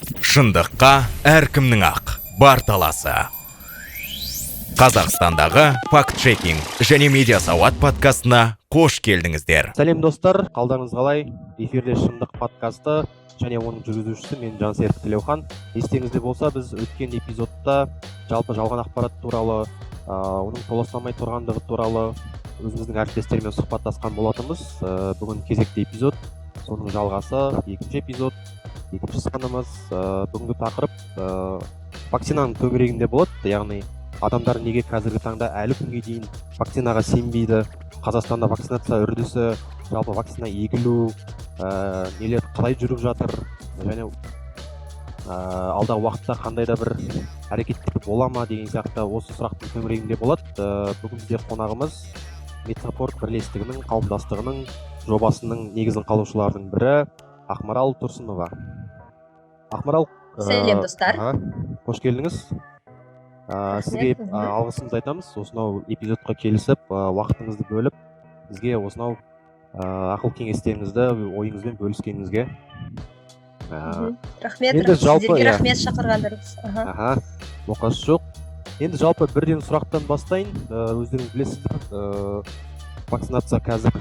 Шындыққа әркімнің ақ бар таласы. Қазақстандағы факт-чекинг және медиа сауат подкастына қош келдіңіздер. Сәлем достар, қалдарыңыз қалай? Эфирде Шындық подкасты және оның жүргізушісі мен Жансерік Тілеухан. Естеріңізде болса, біз өткен эпизодта жалпы жалған ақпарат туралы, оның толастамай тұрғандығы туралы өзіміздің әріптестермен сұхбаттасқан болатынбыз. Бүгін кезекті эпизод, соның жалғасы, екінші эпизод, екінші санымыз. Бүгінгі тақырып вакцинаның төңірегінде болады, яғни адамдар неге қазіргі таңда әлі күнге дейін вакцинаға сенбейді, Қазақстанда вакцинация үрдісі, жалпы вакцина егілу, нелер қалай жүріп жатыр, және алдағы уақытта қандай да бір әрекеттер бола ма деген сияқты осы сұрақтың төңірегінде болады. Бүгін бізде қонағымыз Медсаппорт бірлестігінің қауымдастығының жобасының негізін қалаушылардың бірі Ақмарал Тұрсынова. Ақмарал, сәлем достар. Қош келдіңіз. Сізге алғысымызды айтамыз, осынау эпизодқа келісіп, уақытыңызды бөліп, бізге осынау ақыл кеңестеріңізді ойыңызбен бөліскеніңізге. Рахмет, сіздерге рахмет шақырғандарыңыз. Оқасы жоқ. Енді жалпы бірден сұрақтан бастайын. Өздеріңіз білесіздер, вакцинация қазір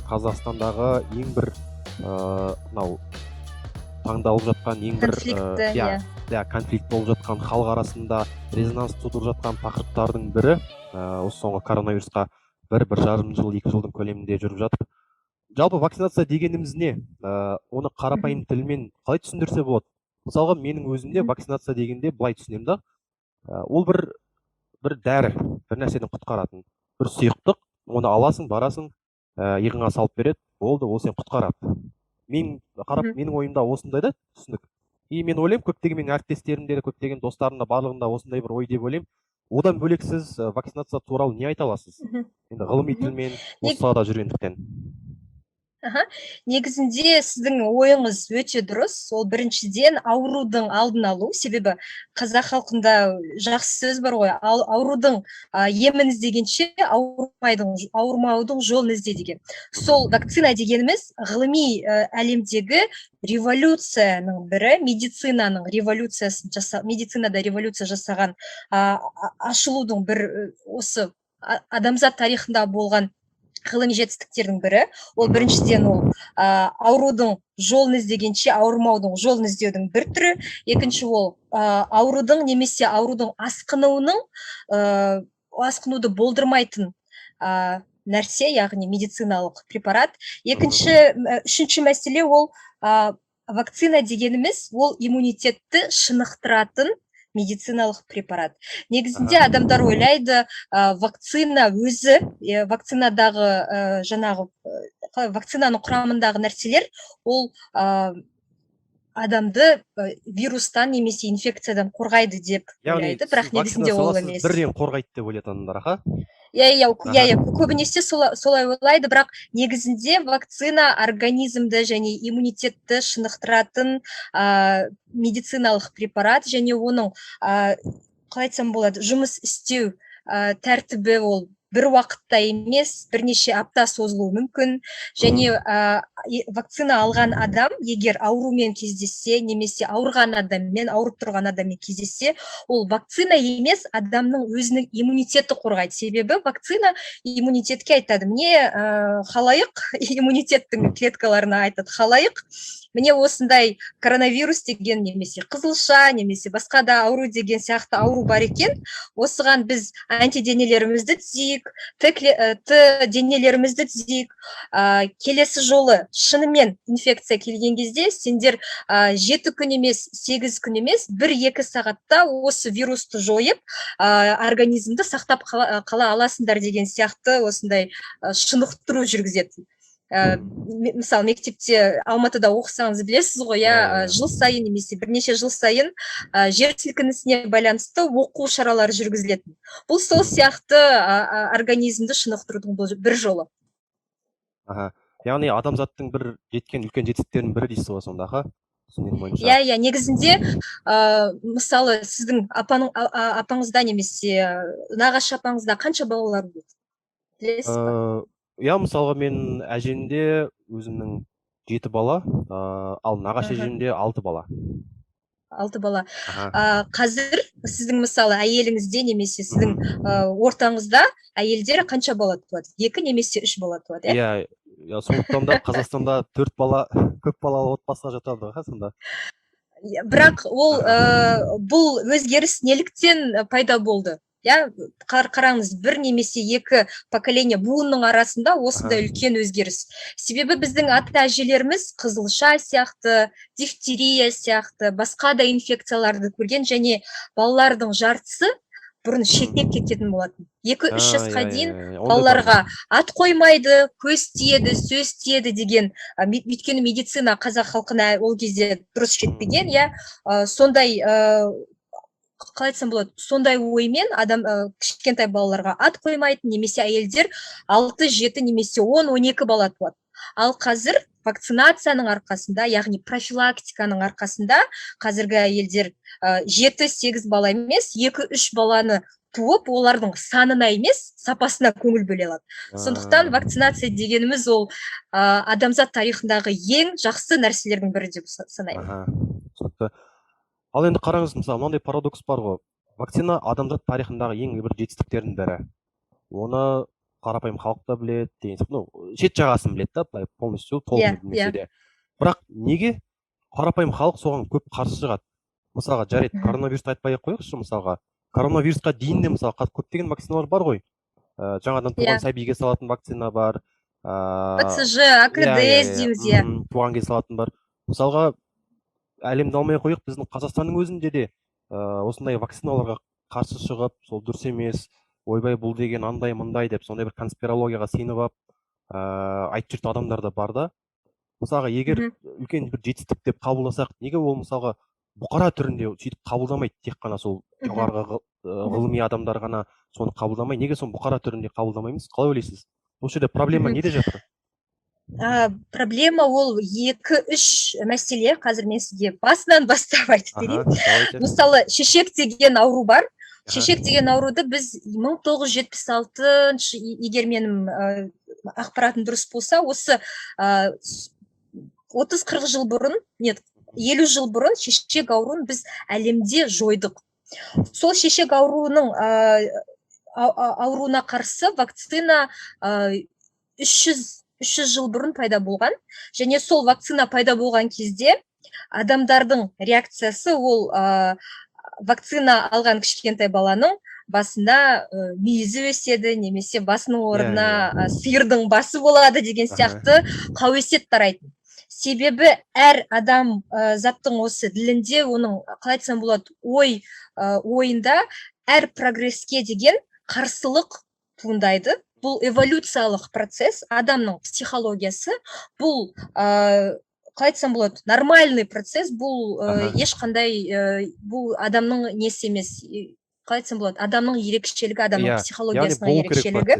Қазақстандағы ең бір таңдалып жатқан ең бір конфликт болып жатқан, халық арасында резонанс тудырып жатқан тақырыптардың бірі. Осы соңғы коронавирусқа бір жарым жыл, 2 жылдың көлемінде жүріп жатыр. Жалпы вакцинация дегеніміз не? Оны қарапайым тілмен қалай түсіндірсе болады? Мысалға, менің өзімде вакцинация дегенде былай түсінемін да, ол бір дәрі, бір нәрседен құтқаратын, бір сұйықтық, оны аласың, барасың, иығыңа салып береді, болды, ол сені құтқарады. Менің ойымда осындай да түсінік. И мен ойлаймын, көптеген менің әріптестерімде, көптеген достарымда барлығында осындай бір ой деп ойлаймын. Одан бөлек сіз вакцинация туралы не айта аласыз? Енді ғылыми тілмен осы салада жүргендіктен. Негізінде сіздің ойыңыз өте дұрыс. Ол біріншіден аурудың алдын алу. Себебі қазақ халқында жақсы сөз бар ғой, аурудың емін іздегенше ауырмаудың жолын ізде деген. Сол вакцина дегеніміз ғылыми әлемдегі революцияның бірі, медицинада революция жасаған ашылудың бір осы адамзат тарихында болған ғылыми жетістіктердің бірі. Ол біріншіден ол аурудың жолын іздегенше ауырмаудың жолын іздеудің бір түрі. Екінші ол аурудың немесе аурудың асқынуды болдырмайтын нәрсе, яғни медициналық препарат. Үшінші мәселе ол вакцина дегеніміз ол иммунитетті шынықтыратын медициналық препарат. Негізінде адамдар ойлайды, вакцина өзі, вакцинадағы вакцинаның құрамындағы нәрселер, ол адамды вирустан немесе инфекциядан қорғайды деп ойлайды, бірақ негізінде ол емес. Бірден қорғайды деп ойлайды адамдар, көбінесе солай ойлайды, бірақ негізінде вакцина организмді және иммунитетті шынықтыратын медициналық препарат, және оның қалай айтсам болады, жұмыс істеу тәртібі ол бір уақытта емес, бірнеше апта созылуы мүмкін. Және вакцина алған адам, егер аурумен кездессе, немесе ауырған адаммен, ауырып тұрған адаммен кездессе, ол вакцина емес, адамның өзінің иммунитеті қорғайды. Себебі вакцина иммунитетке айтады. Міне халайық, иммунитеттің клеткаларына айтады, халайық, міне осындай коронавирус деген, немесе қызылша, немесе басқа да ауру деген сияқты ауру бар екен. Осыған біз антиденелерімізді түзейік, денелерімізді түзейік. Келесі жолы шынымен инфекция келген кезде сендер 7 күн емес, 8 күн емес, 1-2 сағатта осы вирусты жойып, организмді сақтап қала аласыңдар деген сияқты осындай шынықтыру жүргізетін. Мысалы, мектепте Алматыда оқысаңыз білесіз ғой, жыл сайын немесе бірнеше жыл сайын жер сілкінісіне байланысты оқу шаралары жүргізілетін. Бұл сол сияқты организмді шынықтырудың бір жолы. Яғни адамзаттың бір жеткен үлкен жетістіктерінің бірі дейсіз ғой сонда, негізінде мысалы сіздің апаңызда немесе нағашы апаңызда қанша балалар болды? Білесіз ба? Мысалға мен әжемде өзімнің 7 бала, ал нағашы әжемде 6 бала. алты бала. Аха. Қазір сіздің мысалы әйеліңізде немесе сіздің ортаңызда әйелдер қанша бала туады? 2 немесе 3 бала туады, иә? Иә, сондықтан да Қазақстанда 4 бала көп балалы отбасыға жатады ғой сонда. Бірақ ол бұл өзгеріс неліктен пайда болды? Иә, қараңыз, бір немесе 2 поколение буынның арасында осындай үлкен өзгеріс. Себебі біздің ата-әжелеріміз қызылша сияқты, дифтерия сияқты, басқа да инфекцияларды көрген, және балалардың жартысы бұрын шетінеп кететін болатын. 2-3 жасқа дейін балаларға ат қоймайды, көз тиеді, сөз тиеді деген, өйткені медицина қазақ халқына ол кезде дұрыс жетпеген, иә, сондай қалай айтсам болады, сондай оймен адам кішкентай балаларға ат қоймайтын, немесе әйелдер 6, 7 немесе 10, 12 бала туады. Ал қазір вакцинацияның арқасында, яғни профилактиканың арқасында қазіргі әйелдер 7-8 бала емес, 2-3 баланы туып, олардың санына емес, сапасына көңіл бөле алады. Сондықтан вакцинация дегеніміз ол адамзат тарихындағы ең жақсы нәрселердің бірі деп санаймын. Ал енді қараңыз, мысалы, мынандай парадокс бар ғой. Вакцина адамзат тарихындағы ең бір жетістіктердің бірі. Оны қарапайым халық та біледі, деген сияқты, шет жағасын біледі да, былай полностью толық білмесе де. Бірақ неге қарапайым халық соған көп қарсы шығады? Мысалға, жарайды, коронавирусты айтпай қойықшы, мысалға. Коронавирусқа дейін де мысалы көптеген вакциналар бар ғой. Жаңадан туған сәбиге салатын вакцина бар. БЦЖ, АКДС дейміз, иә. Туған кезде салатын бар. Мысалға, әлемді алмай қойық, біздің Қазақстанның өзінде де осындай вакциналарға қарсы шығып, сол дұрыс емес, ойбай бұл деген андай мындай деп, сондай бір конспирологияға сеніп алып айтып жүрген адамдар да бар да. Мысалға, егер үлкен бір жетістік деп қабылдасақ, неге ол мысалға бұқара түрінде сөйтіп қабылдамайды, тек қана сол жоғарғы ғылыми адамдар ғана соны қабылдамай, неге соны бұқара түрінде қабылдамаймыз? Қалай ойлайсыз? Осы жерде проблема неде жатыр? Проблема ол 2-3 мәселе. Қазір мен сізге басынан бастап айтып берейін. Мысалы, шешек деген ауру бар. Шешек деген ауруды біз 1976, егер менің ақпаратым дұрыс болса, осы 30-40 жыл бұрын, нет, 50 жыл бұрын шешек ауруын біз әлемде жойдық. Сол шешек ауруына қарсы вакцина 300 жыл бұрын пайда болған. Және сол вакцина пайда болған кезде адамдардың реакциясы ол вакцина алған кішкентай баланың басында мүйізі өседі, немесе басының орнына сиырдың басы болады деген сияқты қауесет тарайтын. Себебі әр адам заттың осы ділінде, оның қалай айтсам болады, ойында әр прогресске деген қарсылық туындайды. Бұл эволюциялық процесс, адамның психологиясы, бұл қалай айтсам болады, нормальный процесс, бұл ешқандай, бұл адамның несі емес, қалай айтсам болады, адамның ерекшелігі, адамның психологиясының ерекшелігі.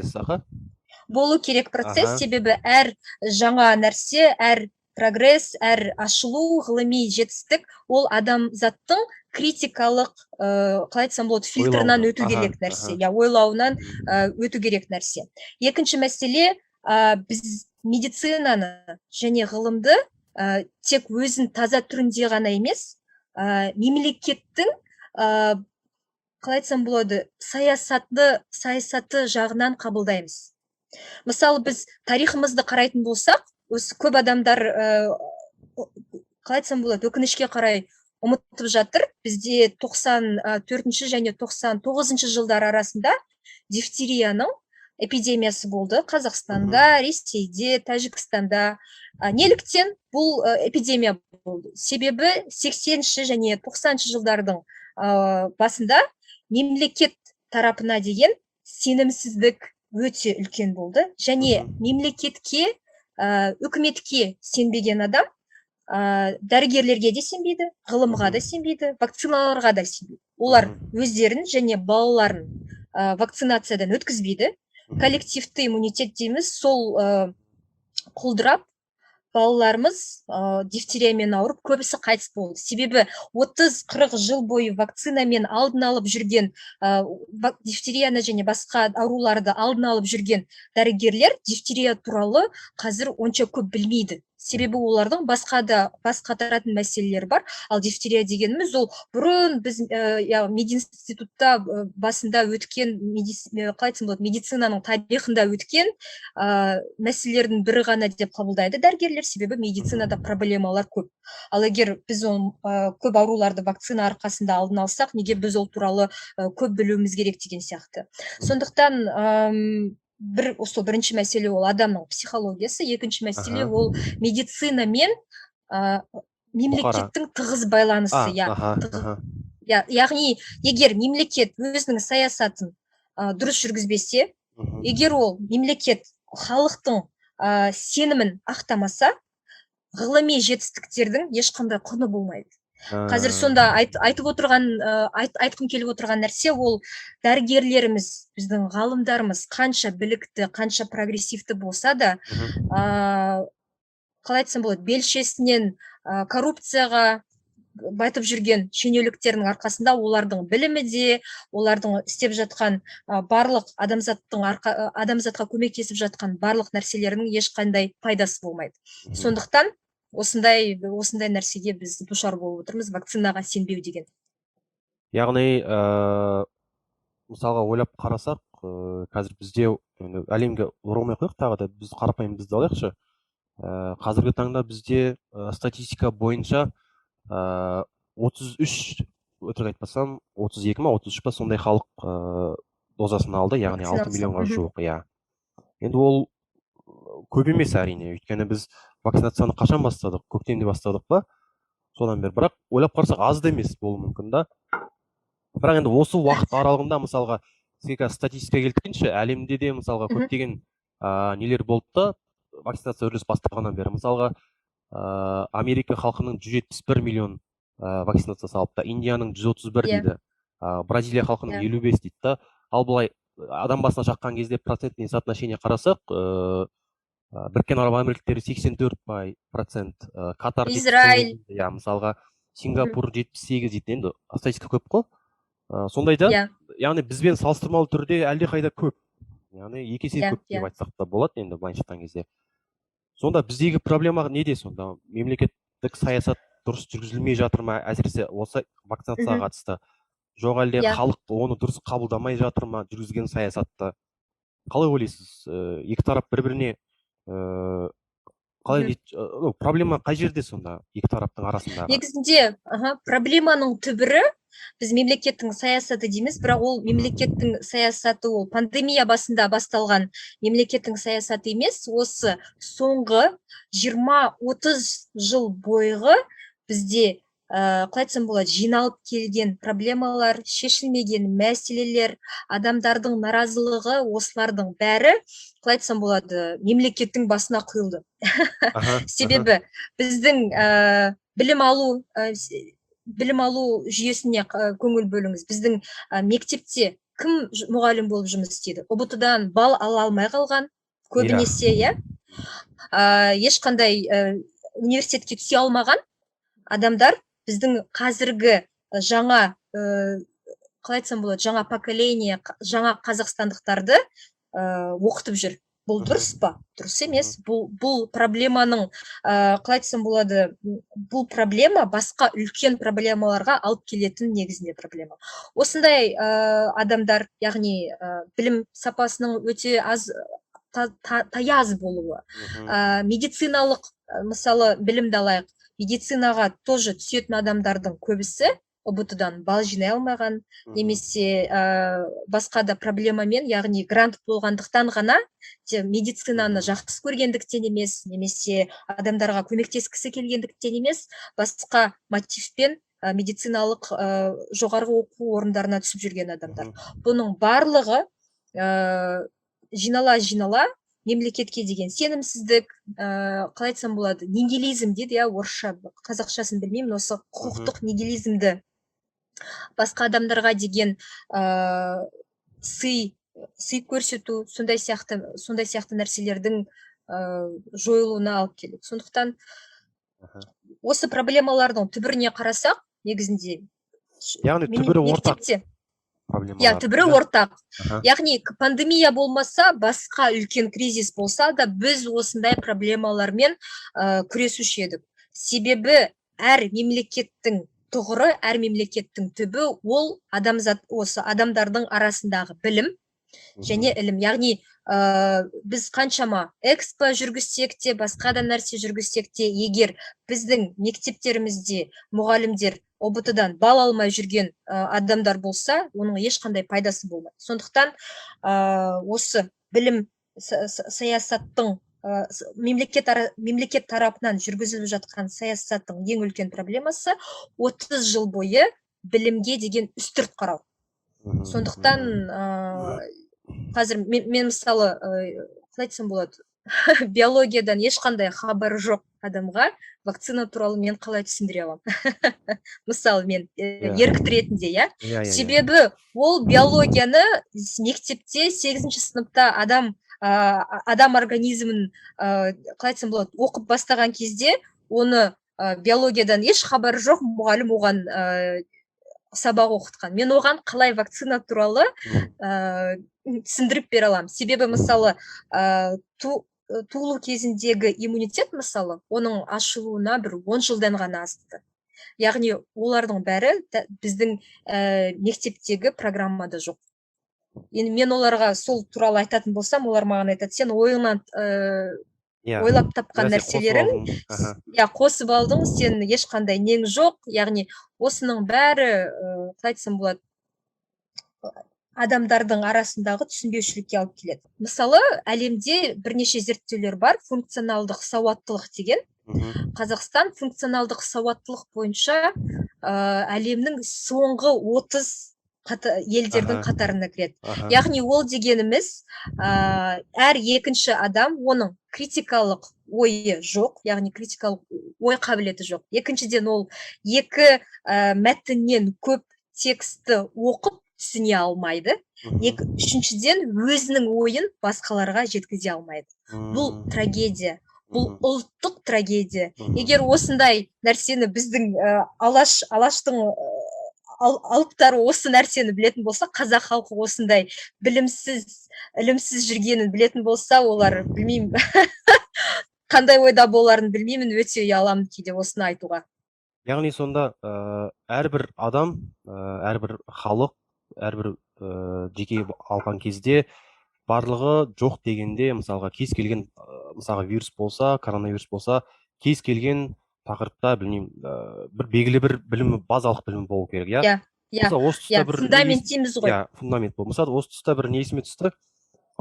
Болу керек процесс, себебі әр жаңа нәрсе, әр прогресс, әр ашылу, ғылыми жетістік, ол адамзаттың критикалық, қалай айтсам болады, фильтрынан өту керек нәрсе, ойлауынан өту керек нәрсе. Екінші мәселе, біз медицинаны және ғылымды тек өзін таза түрінде ғана емес, мемлекеттің, қалай айтсам болады, саясаты жағынан қабылдаймыз. Мысалы, біз тарихымызды қарайтын болсақ, осы көп адамдар, қалай айтсам болады, өкінішке қарай ұмытып жатыр. Бізде 94 және 99 жылдар арасында дифтерияның эпидемиясы болды. Қазақстанда, Ресейде, Тәжікстанда. Неліктен бұл эпидемия болды? Себебі 80 және 90 жылдардың басында мемлекет тарапына деген сенімсіздік өте үлкен болды. Және мемлекетке, үкіметке сенбеген адам дәрігерлерге де сенбейді, ғылымға да сенбейді, вакциналарға да сенбейді. Олар өздерін және балаларын вакцинациядан өткізбейді. Коллективті иммунитет дейміз, сол құлдырап, балаларымыз дифтериямен ауырып, көбісі қайтыс болды. Себебі 30-40 жыл бойы вакцинамен алдын алып жүрген, дифтерияны және басқа ауруларды алдын алып жүрген дәрігерлер дифтерия туралы қазір онша көп білмейді. себебі олардың бас қатыратын мәселелері бар. Ал дифтерия дегеніміз ол бұрын біз мединститутта басында өткен қалай айтсам болады, медицинаның тарихында өткен мәселелердің бірі ғана деп қабылдайды дәрігерлер, себебі медицинада проблемалар көп. Ал егер біз көп ауруларды вакцина арқасында алдын алсақ, неге біз ол туралы көп білуіміз керек деген сияқты. Сондықтан бірінші мәселе ол адамның психологиясы, екінші мәселе ол медицина мен мемлекеттің тығыз байланысы. Яғни, егер мемлекет өзінің саясатын дұрыс жүргізбесе, егер ол мемлекет халықтың сенімін ақтамаса, ғылыми жетістіктердің ешқандай құны болмайды. Қазір сонда айтқым келіп отырған нәрсе ол дәрігерлеріміз, біздің ғалымдарымыз қанша білікті, қанша прогрессивті болса да, қалай айтсам болады, белшесінен коррупцияға байтып жүрген шенеуліктердің арқасында олардың білімі де, олардың істеп жатқан барлық адамзатқа көмектесіп жатқан барлық нәрселерінің ешқандай пайдасы болмайды. Сондықтан осындай нәрсеге біз душар болып отырмыз, вакцинаға сенбеу деген. Яғни, мысалға ойлап қарасақ, қазір бізде әлемге оралмай қояйық, тағы да біз қарапайым бізді алайықшы. Қазіргі таңда бізде статистика бойынша 33, өтірік айтпасам, 32 ма, 33 па сондай халық дозасын алды, яғни 6 миллионға жуық. Енді ол көп емес әрине, өйткені біз вакцинацияны қашан бастадық? Көктемде бастадық па? Содан бері. Бірақ ойлап қарасақ аз да емес болуы мүмкін да. Бірақ енді осы уақыт аралығында мысалға сізге статистика келтірейінші, әлемде де мысалға көптеген нелер болды да, вакцинация үрдіс басталғаннан бері. Мысалға Америка халқының 171 миллион вакцинация салыпты, Индияның 131 дейді, Бразилия халқының 55 дейді да. Ал бұлай адам басына шаққан кезде процентный соотношение қарасақ, Біріккен Араб Әмірліктері 84%, Катар, Израиль, мысалға Сингапур 78 дейді. Енді статистика көп қой. Сондайда, яғни бізбен салыстырмалы түрде әлде қайда көп. Яғни екі есе көп деп айтсақ та болады енді былайша айтқан кезде. Сонда біздегі проблема неде сонда? Мемлекеттік саясат дұрыс жүргізілмей жатыр ма, әсіресе осы вакцинацияға қатысты? Жоқ әлде халық оны дұрыс қабылдамай жатыр ма, жүргізген саясатты? Қалай ойлайсыз? Екі тарап бір-біріне қалай проблема қай жерде сонда екі тараптың арасындағы? Негізінде проблеманың түбірі біз мемлекеттің саясаты дейміз, бірақ ол мемлекеттің саясаты ол пандемия басында басталған мемлекеттің саясаты емес, осы соңғы 20-30 жыл бойғы бізде қалай айтсам болады, жиналып келген проблемалар, шешілмеген мәселелер, адамдардың наразылығы, осылардың бәрі қалай айтсам болады, мемлекеттің басына құйылды. Себебі біздің білім алу жүйесіне көңіл бөліңіз. Біздің мектепте кім мұғалім болып жұмыс істейді? ұбт-дан бал ала алмай қалған, көбінесе, ешқандай университетке түсе алмаған адамдар біздің қазіргі жаңа, қалай айтсам болады, жаңа поколение, жаңа қазақстандықтарды оқытып жүр. Бұл дұрыс па? Дұрыс емес. Бұл проблеманың, қалай айтсам болады, бұл проблема басқа үлкен проблемаларға алып келетін негізінде проблема. Осындай адамдар, яғни білім сапасының өте аз, таяз болуы, медициналық, мысалы, білімді алайық, медицинаға тоже түсетін адамдардың көбісі ұбт-дан бал жинай алмаған, немесе басқа да проблемамен, яғни грант болғандықтан ғана, медицинаны жақсы көргендіктен емес, немесе адамдарға көмектескісі келгендіктен емес, басқа мотивпен медициналық жоғарғы оқу орындарына түсіп жүрген адамдар. Бұның барлығы жинала мемлекетке деген сенімсіздік, қалай айтсам болады, нигилизм дейді, орысша, қазақшасын білмеймін, осы құқықтық нигилизмді, басқа адамдарға деген сый көрсету, сондай сияқты нәрселердің жойылуына алып келеді. Сондықтан осы проблемалардың түбіріне қарасақ, негізінде яғни түбірі ортақ. проблемалар. түбірі ортақ. Аха. Яғни пандемия болмаса, басқа үлкен кризис болса да, біз осындай проблемалармен күресуші едік. Себебі әр мемлекеттің тұғыры, әр мемлекеттің түбі ол осы адамдардың арасындағы білім және ілім. Яғни біз қаншама экспо жүргізсек те, басқа да нәрсе жүргізсек те, егер біздің мектептерімізде мұғалімдер ОБТ-дан бал алмай жүрген адамдар болса, оның ешқандай пайдасы болмайды. Сондықтан осы білім саясаттың мемлекет тарапынан жүргізіліп жатқан саясаттың ең үлкен проблемасы 30 жыл бойы білімге деген үстірт қарау. Сондықтан қазір мен мысалы, қалай айтсам болады, биологиядан ешқандай хабары жоқ адамға вакцина туралы мен қалай түсіндіре аламын? Мысалы, мен ерікті ретінде, себебі ол биологияны мектепте 8-ші сыныпта адам организмін, қалай айтсам болады, оқып бастаған кезде, оны биологиядан еш хабары жоқ, мұғалім оған сабақ оқытқан. Мен оған қалай вакцина туралы түсіндіріп бере аламын. Себебі, мысалы, туылу кезіндегі иммунитет, мысалы, оның ашылуына бір 10 жылдан ғана асты. Яғни, олардың бәрі біздің мектептегі программада жоқ. Енді мен оларға сол туралы айтатын болсам, олар маған айтады, сен ойыңнан ойлап тапқан нәрселерін қосып алдың, сен ешқандай нең жоқ. Яғни, осының бәрі, қалай айтсам болады, адамдардың арасындағы түсінбеушілікке алып келеді. Мысалы, әлемде бірнеше зерттеулер бар, функционалдық сауаттылық деген. Қазақстан функционалдық сауаттылық бойынша әлемнің соңғы 30 елдердің қатарына кіреді. Яғни, ол дегеніміз, әр екінші адам, оның критикалық ойы жоқ, яғни критикалық ой қабілеті жоқ. Екіншіден, ол екі мәтіннен көп тексті оқып түсіне алмайды. Үшіншіден, өзінің ойын басқаларға жеткізе алмайды. Бұл трагедия. Бұл ұлттық трагедия. Егер осындай нәрсені біздің алаштың алыптары осы нәрсені білетін болса, қазақ халқы осындай білімсіз, ілімсіз жүргенін білетін болса, олар, білмеймін, қандай ойда боларын білмеймін, өте ұяламын кейде осыны айтуға. Яғни сонда әрбір адам, әрбір халық, әрбір жеке алған кезде барлығы жоқ дегенде, мысалға кез келген, мысалға вирус болса, коронавирус болса, кез келген тақырыпта, білмеймін, бір белгілі бір білімі, базалық білімі болу керек, фундамент дейміз ғой. Фундамент бол. Мысалы, осы тұста бір не есіме түсті,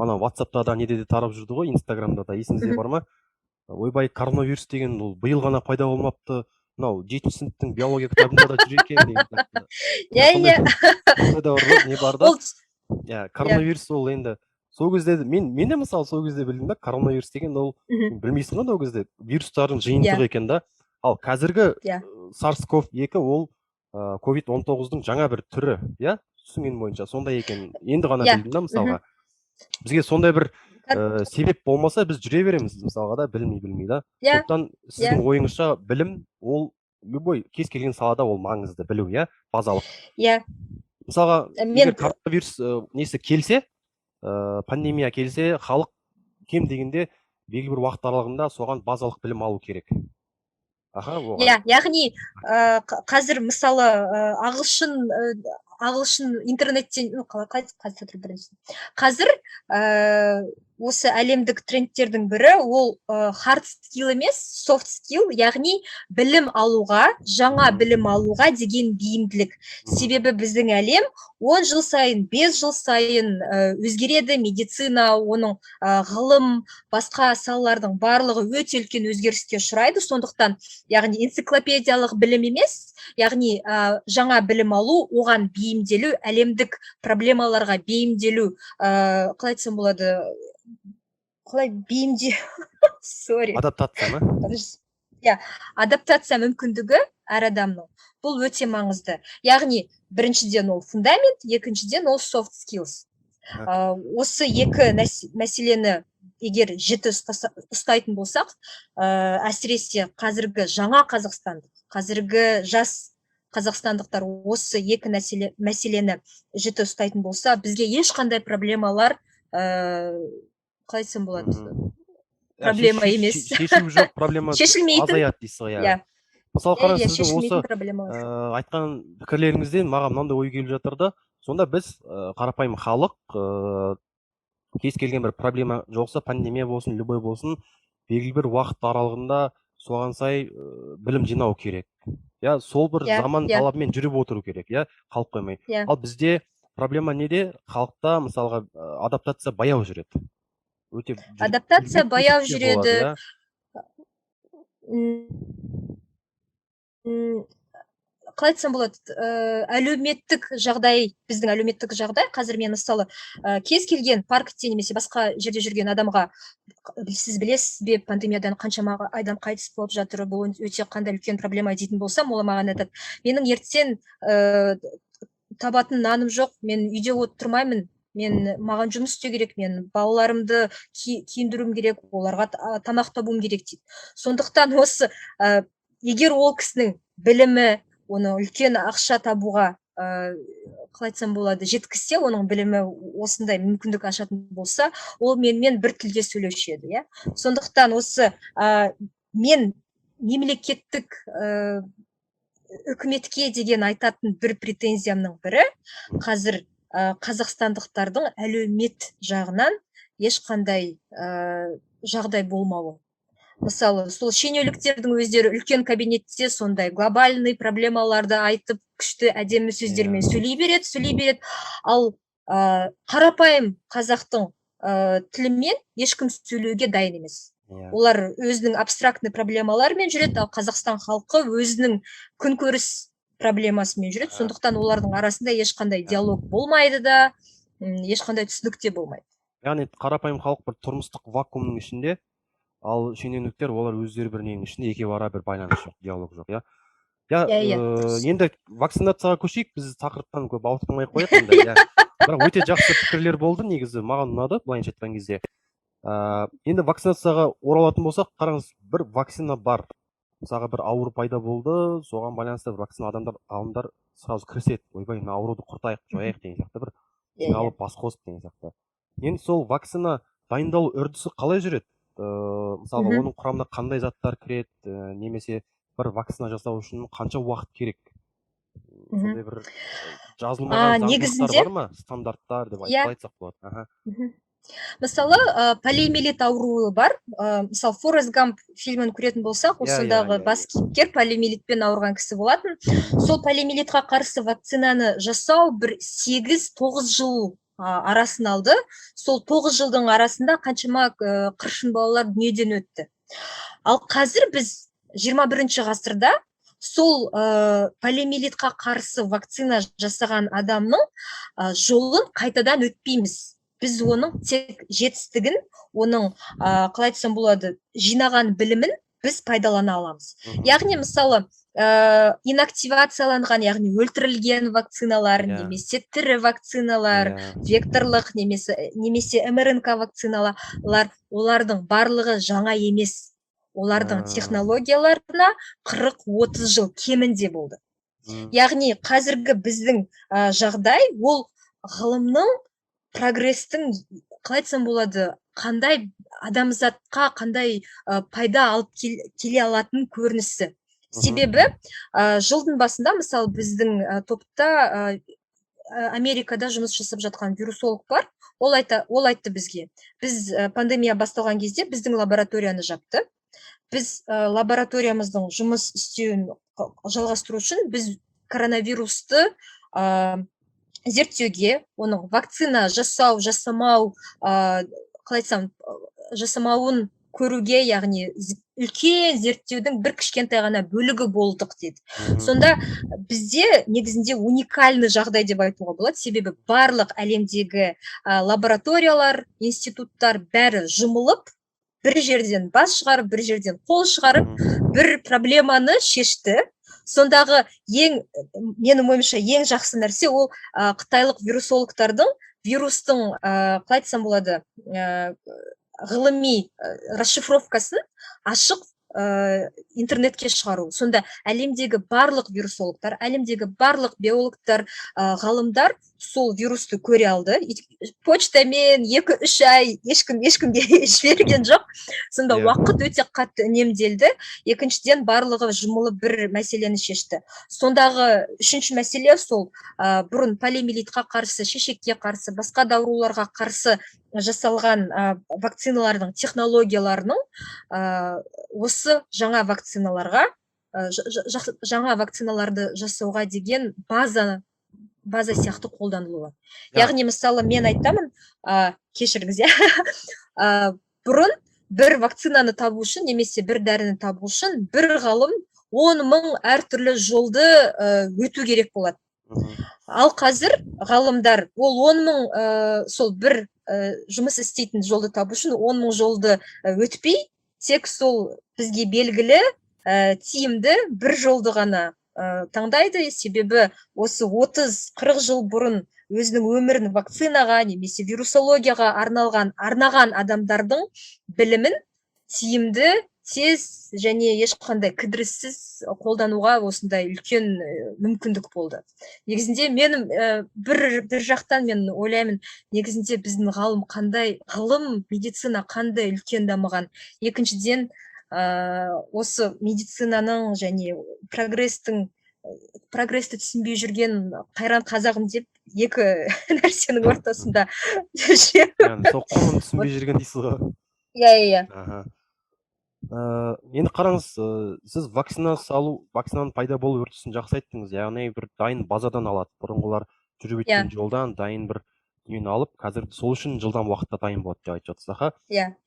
ана WhatsApp'та да неде де тарап жүрді ғой, Инстаграмда да, есіңізде бар ма? Ойбай, коронавирус деген ол биыл ғана пайда болмапты, мынау 7-ші сыныптың биология кітабында да жүр екен деген. Не бар да? Коронавирус ол енді сол кезде мен де мысалы сол кезде білдім да, коронавирус деген ол білмейсің ғой, ол кезде вирустардың жиынтығы екен да. Ал қазіргі SARS-CoV-2 ол COVID-19-дың жаңа бір түрі, түсінген бойынша сондай екен. Енді ғана білдім да, мысалға. Бізге сондай бір себеп болмаса, біз жүре береміз, мысалға да, білмей да. Сондықтан сіздің ойыңызша білім, ол любой кез келген салада ол маңызды, білу, базалық. Мысалға, егер коронавирус несі келсе, пандемия келсе, халық кем дегенде белгілі бір уақыт аралығында соған базалық білім алу керек. Яғни, қазір мысалы ағылшын интернеттен, қазір осы әлемдік трендтердің бірі, ол hard skill емес, soft skill, яғни білім алуға, жаңа білім алуға деген бейімділік. Себебі біздің әлем 10 жыл сайын, 5 жыл сайын өзгереді, медицина, оның ғылым, басқа салалардың барлығы өте үлкен өзгеріске ұшырайды. Сондықтан, яғни энциклопедиялық білім емес, яғни жаңа білім алу, оған бейімделу, әлемдік проблемаларға бейімделу, қалай айтсам болады, қалай бейімде, адаптация ма? Адаптация мүмкіндігі әр адамның. Бұл өте маңызды. Яғни, біріншіден ол фундамент, екіншіден ол soft skills. Осы екі мәселені егер жіті ұстайтын болсақ, әсіресе қазіргі жаңа Қазақстан, қазіргі жас қазақстандықтар осы екі мәселені жіті ұстайтын болса, бізге ешқандай проблемалар қалай айтсам болады, проблема емес, шешу жоқ, проблема шешілмейтін, азаяды дейсіз ғой. иә, мысалы қараңыз, сіздің шешілмейтін осы проблемалар. айтқан пікірлеріңізден маған мынандай ой келіп жатыр да, сонда біз қарапайым халық кез келген бір проблема жоқса, пандемия болсын, любой болсын, белгілі бір уақыт аралығында соған сай білім жинау керек. Иә, сол бір заман талабымен жүріп отыру керек, иә, қалып қоймай. Ал бізде проблема неде? Халықта мысалға адаптация баяу жүреді. Адаптация баяу жүреді. Қалай айтсам болады, әлеуметтік жағдай, біздің әлеуметтік жағдай, қазір мен мысалы кез келген паркте немесе басқа жерде жүрген адамға, сіз білесіз бе, пандемиядан қаншама адам қайтыс болып жатыр, бұл өте қандай үлкен проблема дейтін болсам, ол маған айтады, менің ертең табатын наным жоқ, мен үйде отырмаймын, маған жұмыс істеу керек, мен балаларымды киіндіруім керек, оларға тамақ табуым керек дейді. Сондықтан осы егер ол кісінің білімі оны үлкен ақша табуға қалай айтсам болады, жеткізсе, оның білімі осындай мүмкіндік ашатын болса, ол менімен бір тілде сөйлеуші еді, иә. Сондықтан осы мен мемлекеттік үкіметке деген айтатын бір претензиямның бірі, қазір қазақстандықтардың әлеумет жағынан ешқандай жағдай болмауы. Мысалы, сол шенеуніктердің өздері үлкен кабинетте сондай глобальный проблемаларды айтып, күшті әдемі сөздермен сөйлей береді, ал қарапайым қазақтың тілімен ешкім сөйлеуге дайын емес. Олар өзінің абстрактный проблемаларымен жүреді, ал Қазақстан халқы өзінің күнкөріс проблемасымен жүреді. Сондықтан олардың арасында ешқандай диалог болмайды да, ешқандай түсінік те болмайды. Яғни қарапайым халық бір тұрмыстық вакуумның ішінде, ал шенеуніктер олар өздері бір ненің ішінде, екеуара бір байланыс жоқ, диалог жоқ, иә. Енді вакцинацияға көшейік, біз тақырыптан көп ауытқымай қояйық енді, иә. Бірақ өте жақсы пікірлер болды, негізі маған ұнады, былайынша айтқан кезде. Енді вакцинацияға оралатын болсақ, қараңыз, бір вакцина бар. Мысалға бір ауру пайда болды, соған байланысты вакцина ғалымдар сразу кіріседі. Ойбай, мына ауруды құртайық, жояйық деген сияқты, бір алып бас қосып деген сияқты. Енді сол вакцина дайындалу үрдісі қалай жүреді? Мысалға оның құрамына қандай заттар кіреді, немесе бір вакцина жасау үшін қанша уақыт керек? Сондай бір жазылмаған заңдылықтар бар ма? Стандарттар деп айтсақ болады. Мысалы, полиомиелит ауруы бар. Мысалы, Форест Гамп фильмін көретін болсақ, осындағы бас кейіпкер полиомиелитпен ауырған кісі болатын. Сол полиомиелитқа қарсы вакцинаны жасау бір 8-9 жыл арасын алды. Сол 9 жылдың арасында қаншама қыршын балалар дүниеден өтті. Ал қазір біз 21 ғасырда сол полиомиелитқа қарсы вакцина жасаған адамның жолын қайтадан өтпейміз. Біз оның тек жетістігін, оның қалай айтсам болады, жинаған білімін біз пайдалана аламыз. Яғни, мысалы, инактивацияланған, яғни өлтірілген вакциналар, немесе тірі вакциналар, векторлық немесе МРНК вакциналар, олардың барлығы жаңа емес. Олардың технологияларына 40-30 жыл кемінде болды. Яғни, қазіргі біздің жағдай, ол ғылымның, прогрестің, қалай айтсам болады, қандай адамзатқа қандай пайда алып келе алатын көрінісі. Себебі жылдың басында, мысалы, біздің топта Америкада жұмыс жасап жатқан вирусолог бар, ол айтты бізге. Біз пандемия басталған кезде біздің лабораторияны жапты. Біз лабораториямыздың жұмыс істеуін жалғастыру үшін біз коронавирусты зерттеуге, оның вакцина жасау, жасамау, қалай айтсам, жасамауын көруге, яғни үлкен зерттеудің бір кішкентай ғана бөлігі болдық деді. Сонда бізде негізінде уникальный жағдай деп айтуға болады, себебі барлық әлемдегі лабораториялар, институттар бәрі жұмылып, бір жерден бас шығарып, бір жерден қол шығарып, бір проблеманы шешті. Сондағы менің ойымша ең жақсы нәрсе ол қытайлық вирусологтардың вирустың, қалай айтсам болады, ғылыми расшифровкасын ашық интернетке шығару. Сонда әлемдегі барлық вирусологтар, әлемдегі барлық биологтар, ғалымдар сол вирусты көре алды. Почтамен 2-3 ай ешкімге жіберген жоқ. Сонда уақыт өте қатты үнемделді. Екіншіден барлығы жұмылып бір мәселені шешті. Сондағы үшінші мәселе сол бұрын полиомиелитқа қарсы, шешекке қарсы, басқа да ауруларға қарсы жасалған вакциналардың технологияларының осы жаңа вакциналарды жасауға деген база сияқты қолданылуы. Яғни мысалы мен айтамын, кешіріңіз, бұрын бір вакцинаны табу үшін немесе бір дәріні табу үшін бір ғалым 10 000 әртүрлі жолды өту керек болады. Ал қазір ғалымдар ол 10 000 сол бір жұмыс істейтін жолды табу үшін 10 000 жолды өтпей, тек сол бізге белгілі тиімді бір жолды ғана таңдайды. Себебі осы 30-40 жыл бұрын өзінің өмірін вакцинаға немесе вирусологияға арнаған адамдардың білімін тиімді, тез және ешқандай кідіріссіз қолдануға осындай үлкен мүмкіндік болды. Негізінде менің бір жақтан мен ойлаймын, негізінде біздің ғылым, медицина қандай үлкен дамыған. Екіншіден, осы медицинаның және прогресті түсінбей жүрген қайран қазағым деп екі нәрсенің ортасында яғни сол құнын түсінбей жүрген дейсіз ғой. Иә. Енді қараңыз, сіз вакцинаның пайда болу үрдісін жақсы айттыңыз. Яғни бір дайын базадан алады. Бұрынғылар жүріп өткен жолдан дайын бір нені алып, қазір сол үшін жылдам уақытта дайын болады деп айтып жатсыз.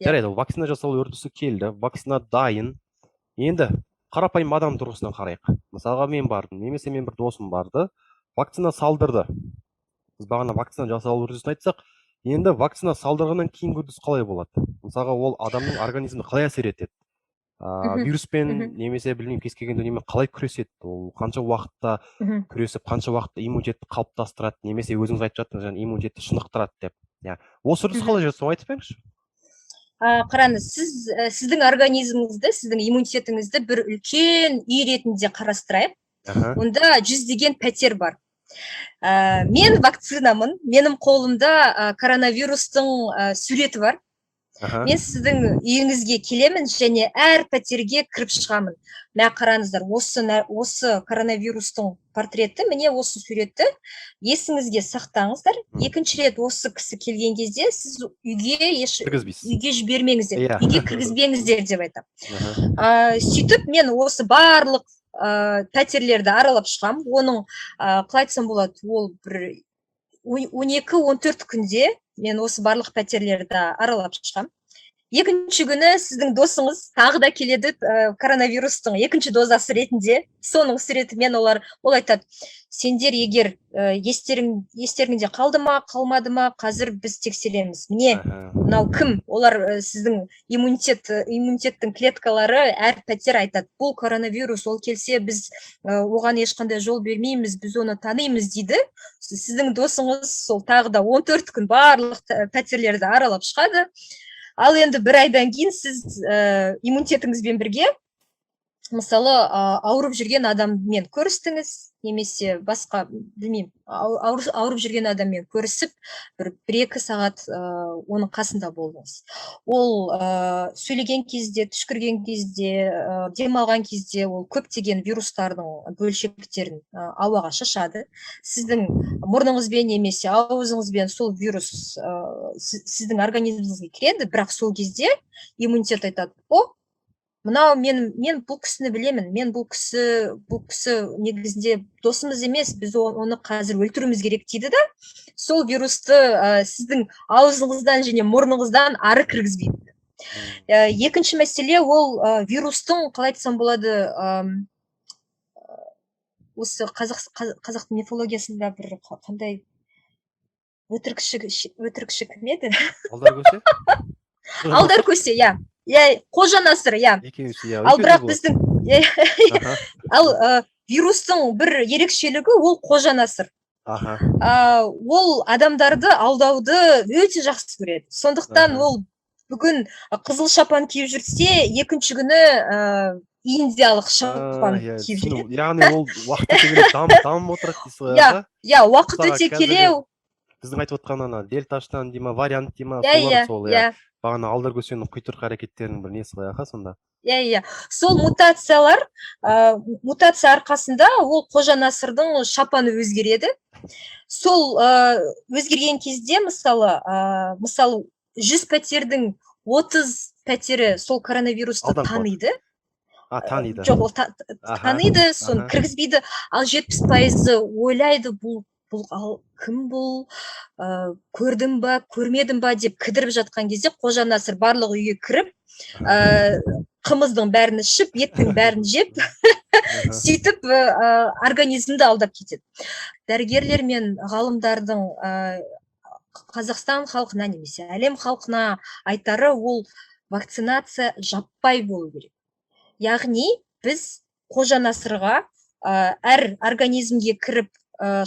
Жарайды, вакцина жасалу үрдісі келді, вакцина дайын. Енді қарапайым адам тұрғысынан қарайық. Мысалға мен бардым, немесе мен бір досым барды, вакцина салдырды. Біз бағана вакцина жасалу үрдісін айтсақ, енді вакцина салдырғаннан кейінгі үрдіс қалай болады? Мысалға ол адамның организміне қалай әсер етеді? Вируспен немесе білмеймін кез келген дүниемен қалай күреседі? Ол қанша уақытта күресіп, қанша уақытта иммунитетті қалыптастырады, немесе өзіңіз айтып жатырсыз, жаңа иммунитетті шынықтырады деп. Осы үрдіс қалай жасау, айтып беріңізші? Қараңыз, сіздің организміңізді, сіздің иммунитетіңізді бір үлкен үй ретінде қарастырайық. Онда 100 пәтер бар. Мен вакцинамын, менің қолымда коронавирустың суреті бар. Мен сіздің үйіңізге келемін және әр пәтерге кіріп шығамын. Мә қараңыздар, осы коронавирустың портреті, міне осы суретті есіңізге сақтаңыздар. Екінші рет осы кісі келген кезде сіз үйге жібермеңіздер, үйге кіргізбеңіздер деп айтам. Сөйтіп мен осы барлық пәтерлерді аралап шығам. Оның қалай айтсам болады, ол бір 12-14 күнде мен осы барлық пәтерлерді аралап шығам. Екінші күні сіздің досыңыз тағы да келеді коронавирустың екінші дозасы ретінде. Соның суретімен ол айтады, сендер егер естеріңде қалды ма, қалмады ма, қазір біз тексереміз. Міне, мынау кім? Олар сіздің иммунитеттің клеткалары әр пәтер айтады. Бұл коронавирус, ол келсе біз оған ешқандай жол бермейміз, біз оны танимыз дейді. Сіздің досыңыз сол тағы да 14 күн барлық пәтерлерді аралап шығады. Ал енді бір айдан кейін сіз иммунитетіңізбен бірге, мысалы, ауырып жүрген адаммен көрістіңіз, немесе басқа, білмеймін, ауырып жүрген адаммен көрісіп, бір 1-2 сағат оның қасында болдыңыз. Ол сөйлеген кезде, түшкірген кезде, демалған кезде ол көптеген вирустардың бөлшектерін ауаға шашады. Сіздің мұрныңызбен немесе аузыңызбен сол вирус сіздің организміңізге кіреді, бірақ сол кезде иммунитет айтады, мынау мен бұл кісіні білемін, мен бұл кісі негізінде досымыз емес, біз оны қазір өлтіруіміз керек дейді да, сол вирусты сіздің аузыңыздан және мұрныңыздан ары кіргізбейді. Екінші мәселе ол вирустың, қалай айтсам болады, осы қазақтың мифологиясында бір қандай өтірікші кім еді? Алдар көсе, қожа насыр, ал бірақ біздің вирустың бір ерекшелігі ол қожа насыр. Ол адамдарды алдауды өте жақсы көреді. Сондықтан ол бүгін қызыл шапан киіп жүрсе, екінші күні индиялық шапан иә киіп түсіндім. жүреді. Яғни ол уақыт өте келе дамып отырады дейсіз ғой Иә, аға. иә, уақыт Мысалға өте келе, қазіргі біздің айтып отқан ана дельташтан дей ма, вариант дей ма, иә, солар иә, сол иә, бағана алдар көсеннің құйтырқы әрекеттерінің бір несі ғой аға сонда. иә. Сол мутациялар, мутация арқасында ол қожа насырдың шапаны өзгереді. Сол өзгерген кезде мысалы 100 пәтердің 30 пәтері сол коронавирусты Алданып қалады. таниды. Таниды. Жоқ, ол Аха, таниды, соны аха. кіргізбейді. Ал 70% ойлайды, бұл кім бұл, көрдім ба, көрмедім ба деп кідіріп жатқан кезде қожа насыр барлық үйге кіріп, қымыздың бәрін ішіп, еттің бәрін жеп, сөйтіп организмді алдап кетеді. Дәрігерлер мен ғалымдардың Қазақстан халқына немесе әлем халқына айтары ол вакцинация жаппай болу керек. Яғни біз қожа насырға әр организмге кіріп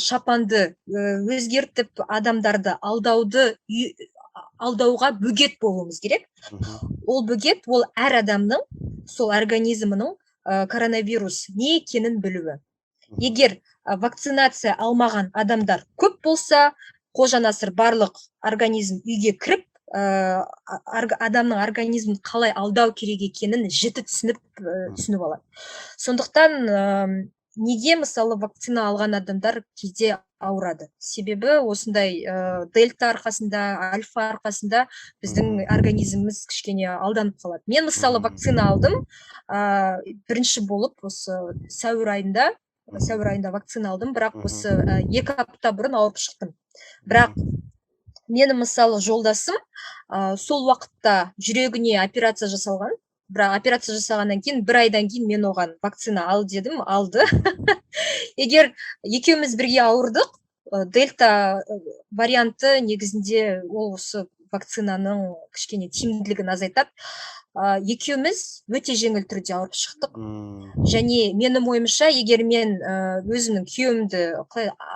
шапанды өзгертіп адамдарды алдауға бөгет болуымыз керек. Ол бөгет ол әр адамның сол организмінің коронавирус не екенін білуі. Егер вакцинация алмаған адамдар көп болса, қожа насыр барлық организм үйге кіріп, адамның организмін қалай алдау керек екенін жіті түсініп алады. Сондықтан неге мысалы вакцина алған адамдар кейде ауырады? Себебі осындай дельта арқасында, альфа арқасында біздің организміміз кішкене алданып қалады. Мен мысалы вакцина алдым, бірінші болып осы сәуір айында вакцина алдым, бірақ осы 2 апта бұрын ауырып шықтым. Бірақ мені мысалы жолдасым сол уақытта жүрегіне операция жасалған, бірақ операция жасағаннан кейін 1 айдан кейін мен оған вакцина ал дедім, алды. Егер екеуміз бірге ауырдық, дельта варианты негізінде ол осы вакцинаның кішкене тиімділігін азайтады. Екеуміз өте жеңіл түрде ауырып шықтық. Және менің ойымша, егер мен өзімнің күйеуімді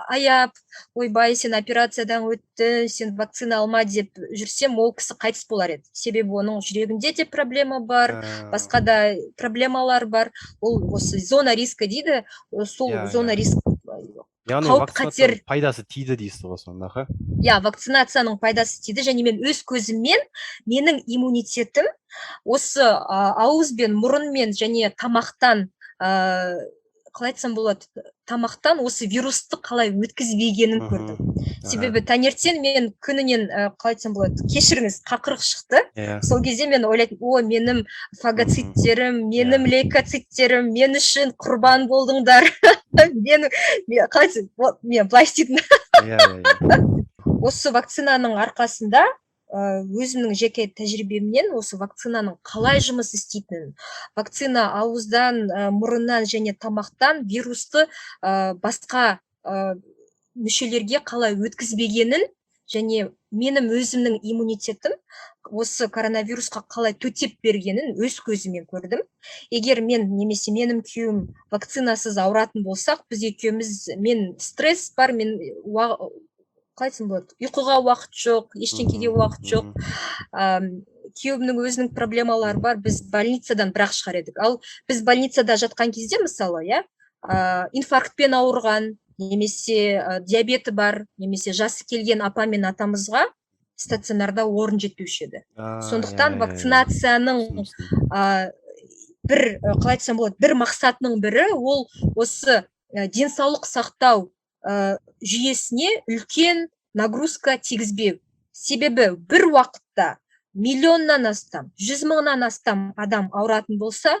аяп, ойбай, сен операциядан өтті, сен вакцина алма деп жүрсем, ол кісі қайтыс болар еді. Себебі оның жүрегінде де проблема бар, басқа да проблемалар бар. Ол осы зона риска дейді, сол зона риск. Яғни вакцинацияның пайдасы тиді дейсіз ғой сонда, ха? Иә, вакцинацияның пайдасы тиді, және мен өз көзіммен, менің иммунитетім осы ауыз бен мұрынмен және тамақтан, қалай айтсам болады, тамақтан осы вирусты қалай өткізбегенін көрдім. Себебі таңертең мен күнінен, қалай айтсам болады, кешіріңіз, қақырық шықты. Сол кезде мен ойлайтын, менің фагоциттерім, менің лейкоциттерім, мен үшін құрбан болдыңдар. Мен былай істейтін. Осы вакцинаның арқасында өзімнің жеке тәжірибемнен осы вакцинаның қалай жұмыс істейтінін, вакцина ауыздан, мұрыннан және тамақтан вирусты басқа мүшелерге қалай өткізбегенін, және менің өзімнің иммунитетім осы коронавирусқа қалай төтеп бергенін өз көзімен көрдім. Егер мен немесе менің күйеуім вакцинасыз ауыратын болсақ, біз екеуміз, мен стресс бар, мен қайтсын болады, ұйқыға уақыт жоқ, ештеңкеге уақыт жоқ. Күйеуімнің өзінің проблемалары бар, біз больницадан бірақ шығар едік. Ал біз больницада жатқан кезде, мысалы, инфарктпен ауырған, немесе диабеті бар, немесе жасы келген апа мен атамызға стационарда орын жетпеуші еді. Сондықтан вакцинацияның қалай айтсам болады, бір мақсатының бірі ол осы денсаулық сақтау жүйесіне үлкен нагрузка тигізбеу. Себебі бір уақытта миллионнан астам, 100 мыңнан астам адам ауыратын болса,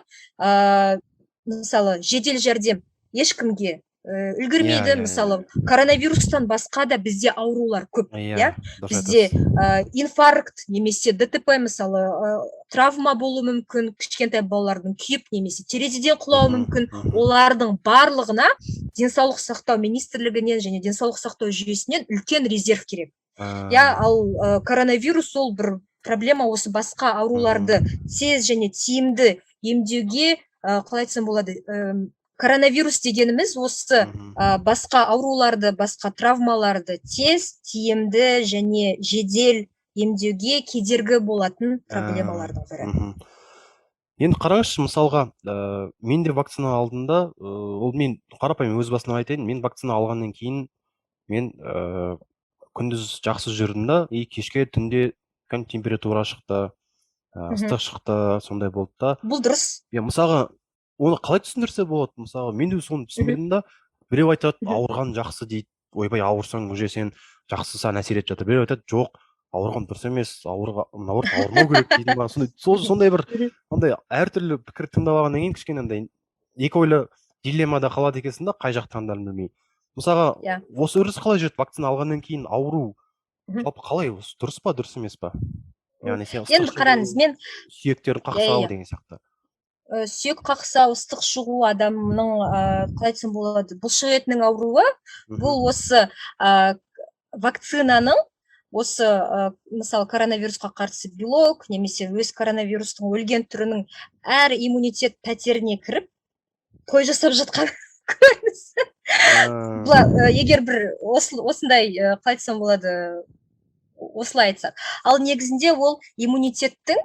мысалы, жедел жәрдем ешкімге үлгірмейді. Мысалы, коронавирустан басқа да бізде аурулар көп. Бізде инфаркт немесе ДТП, мысалы, травма болуы мүмкін, кішкентай балалардың күйіп немесе терезеден құлауы мүмкін. Олардың барлығына денсаулық сақтау министрлігінен және денсаулық сақтау жүйесінен үлкен резерв керек. Ал коронавирус ол бір проблема, осы басқа ауруларды тез және тиімді емдеуге, қалай айтсам болады, коронавирус дегеніміз осы басқа ауруларды, басқа травмаларды тез, тиімді және жедел емдеуге кедергі болатын проблемалардың бірі. Енді қараңызшы, мысалға мен де вакцина алдында, ол мен қарапайым өз басымнан айтайын, мен вакцина алғаннан кейін мен күндіз жақсы жүрдім да, и кешке түнде температура шықты, ыстық шықты, сондай болды да. Бұл дұрыс. Мысалға оны қалай түсіндірсе болады? Мысалға мен де соны түсінбедім да. Біреу айтады, ауырған жақсы дейді. Ойбай, ауырсаң уже сен жақсы саған әсер етіп жатыр. Біреу айтады, жоқ, ауырған дұрыс емес, ауырмау керек дейді ма. Сондай бір әртүрлі пікір тыңдап алғаннан кейін кішкене андай екі ойлы дилеммада қалады екенсің да, қай жақ таңдарын білмей. Мысалға, осы үрдіс қалай жүреді? Вакцина алғаннан кейін ауру жалпы қалай? Дұрыс па, дұрыс емес па? Яғни сен енді қараңыз, мен сүйектерін қақсау деген сияқты. Сүйек қақсау, ыстық шығу адамның қалай айтсам болады, бұлшық етінің ауруы, бұл осы вакцинаның осы мысалы коронавирусқа қарсы белок немесе өз коронавирустың өлген түрінің әр иммунитет пәтеріне кіріп той жасап жатқан көрінісі. Егер бір осындай қалай айтсам болады, осылай айтсақ. Ал негізінде ол иммунитеттің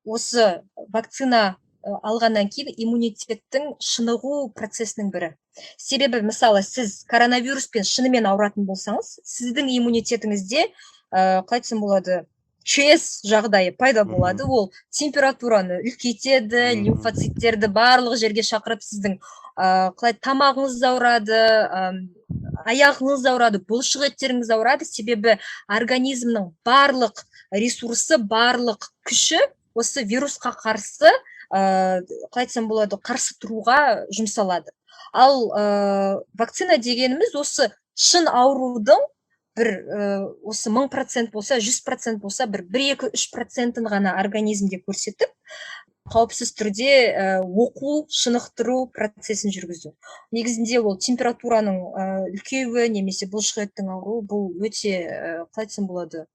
осы вакцина алғаннан кейін иммунитеттің шынығу процесінің бірі. Себебі, мысалы, сіз коронавируспен шынымен ауыратын болсаңыз, сіздің иммунитетіңізде қалай айтсам болады, ЧС жағдайы пайда болады. Ол температураны үлкейтеді, лимфоциттерді барлық жерге шақырып, сіздің қалай тамағыңыз ауырады, аяғыңыз ауырады, бұлшық еттеріңіз ауырады. Себебі организмнің барлық ресурсы, барлық күші осы вирусқа қарсы қалай айтсам болады, қарсы тұруға жұмсалады. Ал вакцина дегеніміз осы шын аурудың бір осы 1000% болса, 100% болса, бір 1-2-3%-ын ғана организмге көрсетіп, қауіпсіз түрде оқу, шынықтыру процесін жүргізу. Негізінде ол температураның үлкеюі немесе бұлшық еттің ауруы, бұл өте қалай айтсам болады,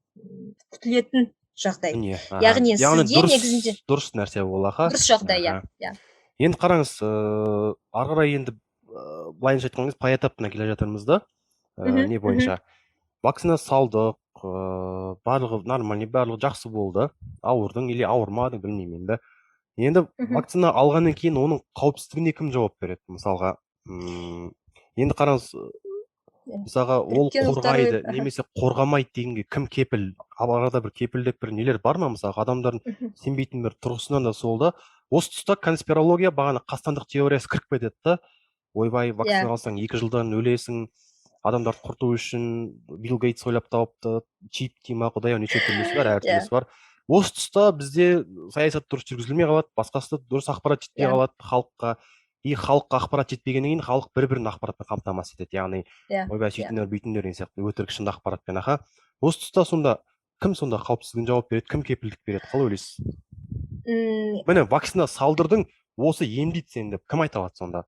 күтілетін жағдай. Яғни сізге негізінде дұрыс нәрсе ол, аха. Дұрыс жағдай, иә. Енді қараңыз, ары қарай енді былайынша айтқан кезде пай этапына келе жатырмыз да. Не бойынша? Вакцина салдық, барлығы нормальный, барлығы жақсы болды. Ауырдың или ауырмадың, білмеймін енді. Енді вакцина алғаннан кейін оның қауіпсіздігіне кім жауап береді? Мысалға, енді қараңыз, мысалға ол қорғайды немесе қорғамайды дегенге кім кепіл? Арада бір кепілдік бір нелер бар ма? Мысалға, адамдардың сенбейтін бір тұрғысынан да сол да. Осы тұста конспирология, бағана қастандық теориясы кіріп кетеді да. Ойбай, вакцина алсаң 2 жылдан өлесің, адамдарды құрту үшін Билл Гейтс ойлап тауыпты, чип дейма, құдай неше түрлісі бар, әртүрлісі бар. Осы тұста бізде саясат дұрыс жүргізілмей қалады, басқасы дұрыс ақпарат жетпей қалады халыққа. И халыққа ақпарат жетпегеннен кейін халық бір-бірін ақпаратпен қамтамасыз етеді. Яғни, ойбай, сөйтіңдер, бүйтіңдер деген сияқты өтірік шынды ақпаратпен, аха. Осы тұста сонда кім сонда қауіпсіздігін жауап береді, кім кепілдік береді, қалай ойлайсыз? Міне, вакцина салдырдың, осы емдейді сені деп кім айта алады сонда?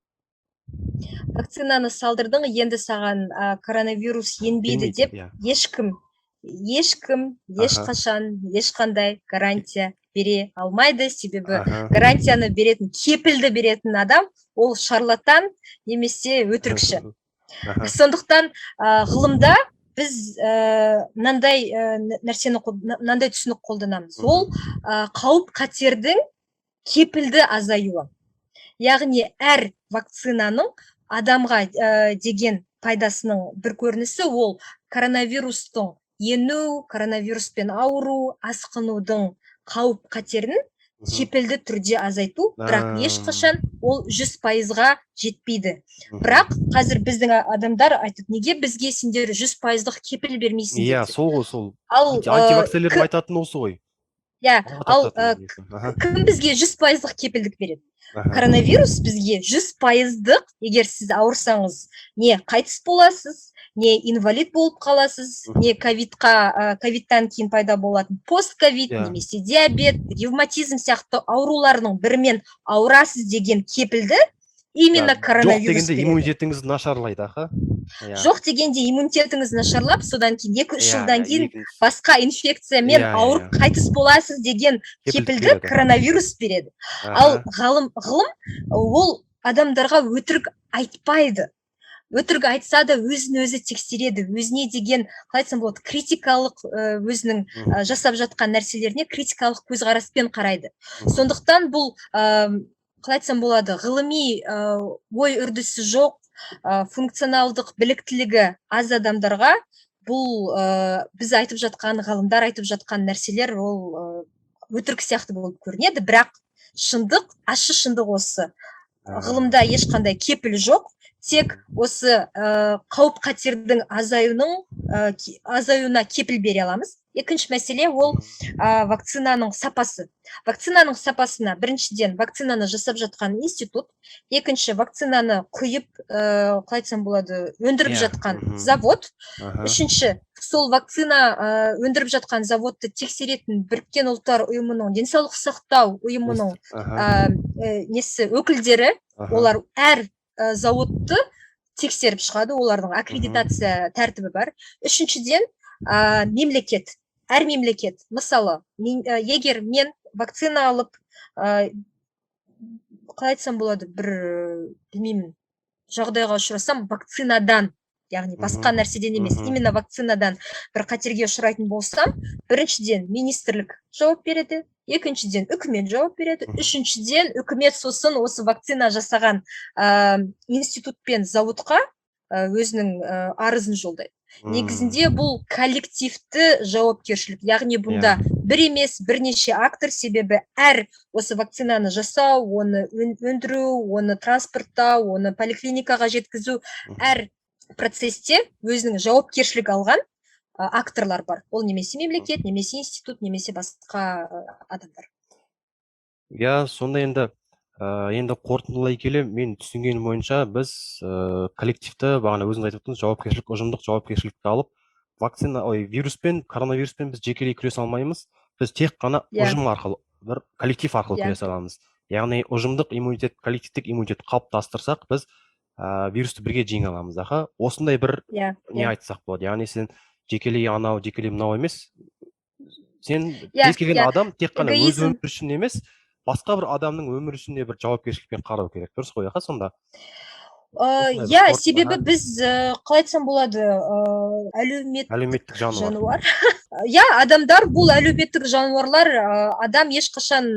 Вакцинаны салдырдың, енді саған коронавирус енбейді деп ешкім, ешқашан, ешқандай гарантия бере алмайды. Себебі гарантияны беретін, кепілді беретін адам, ол шарлатан немесе өтірікші. Сондықтан ғылымда біз мынандай нәрсені, мынандай түсінік қолданамыз. Ол қауіп қатердің кепілді азаюы. Яғни әр вакцинаның адамға деген пайдасының бір көрінісі, ол коронавирустың ену, коронавируспен ауыру, асқынудың қауіп қатерін кепілді түрде азайту, бірақ ешқашан ол 100%-ға жетпейді. Бірақ қазір біздің адамдар айтады, неге бізге сендер 100%-ық кепіл бермейсің? Иә, сол. Антивакцинерлердің айтатын осы ғой. Иә, ал кім бізге 100%-ық кепілдік береді? Коронавирус бізге 100%-ық, егер сіз ауырсаңыз, не қайтыс боласыз, не инвалид болып қаласыз, не ковидтан кейін пайда болатын постковид, немесе диабет, ревматизм сияқты ауруларының бірімен ауырасыз деген кепілді именно коронавирус береді. Жоқ дегенде иммунитетіңіз нашарлайды, аха? Жоқ дегенде иммунитетіңіз нашарлап, содан кейін 2-3 жылдан кейін басқа инфекциямен ауырып қайтыс боласыз деген кепілді коронавирус береді. Ал ғылым ол адамдарға өтірік айтпайды. өтірік айтса да өзін өзі тексереді, өзіне деген қалай айтсам болады, критикалық өзінің жасап жатқан нәрселеріне критикалық көзқараспен қарайды. Сондықтан бұл қалай айтсам болады, ғылыми ой үрдісі жоқ, функционалдық біліктілігі аз адамдарға бұл біз айтып жатқан, ғалымдар айтып жатқан нәрселер ол өтірік сияқты болып көрінеді, бірақ шындық, ащы шындық осы. Ғылымда ешқандай кепіл жоқ, тек осы қауіп қатердің азаюына кепіл бере аламыз. Екінші мәселе ол вакцинаның сапасы. Вакцинаның сапасына біріншіден вакцинаны жасап жатқан институт, екінші вакцинаны құйып, қалай айтсам болады, өндіріп жатқан завод, үшінші сол вакцина өндіріп жатқан заводты тексеретін Біріккен ұлттар ұйымының денсаулық сақтау ұйымының өкілдері, олар әр заводты тексеріп шығады, олардың аккредитация тәртібі бар. Үшіншіден мемлекет, әр мемлекет, мысалы, егер мен вакцина алып, қалай айтсам болады, бір білмеймін, жағдайға ұшырасам, вакцинадан, яғни басқа нәрседен емес, именно вакцинадан бір қатерге ұшырайтын болсам, біріншіден министрлік жауап береді, екіншіден үкімет жауап береді, үшіншіден үкімет сосын осы вакцина жасаған институт пен заводқа өзінің арызын жолдайды. Негізінде бұл коллективті жауапкершілік, яғни бұнда бір емес, бірнеше актор, себебі әр осы вакцинаны жасау, оны өндіру, оны транспорттау, оны поликлиникаға жеткізу, әр процесте өзінің жауапкершілік алған акторлар бар. Ол немесе мемлекет, немесе институт, немесе басқа адамдар. Сонда енді қорытындылай келе, мен түсінгенім бойынша біз коллективті, бағана өзіңіз айтып отырсыз, жауапкершілік, ұжымдық жауапкершілікті алып, коронавируспен біз жекелей күресе алмаймыз. Біз тек қана ұжым арқылы, бір коллектив арқылы күресе аламыз. Яғни ұжымдық иммунитет, коллективтік иммунитет қалыптастырсақ, біз вирусты бірге жеңе аламыз. Осындай бір не айтсақ болады. Яғни сен жекелей анау, жекелей мынау емес. Сен кез келген адам тек қана өз өмірі үшін емес, басқа бір адамның өмірі үшін де бір жауапкершілікпен қарау керек. Дұрыс қой, сонда? Себебі біз, қалай айтсам болады, әлеуметтік жануар. Адамдар бұл әлеуметтік жануарлар, адам ешқашан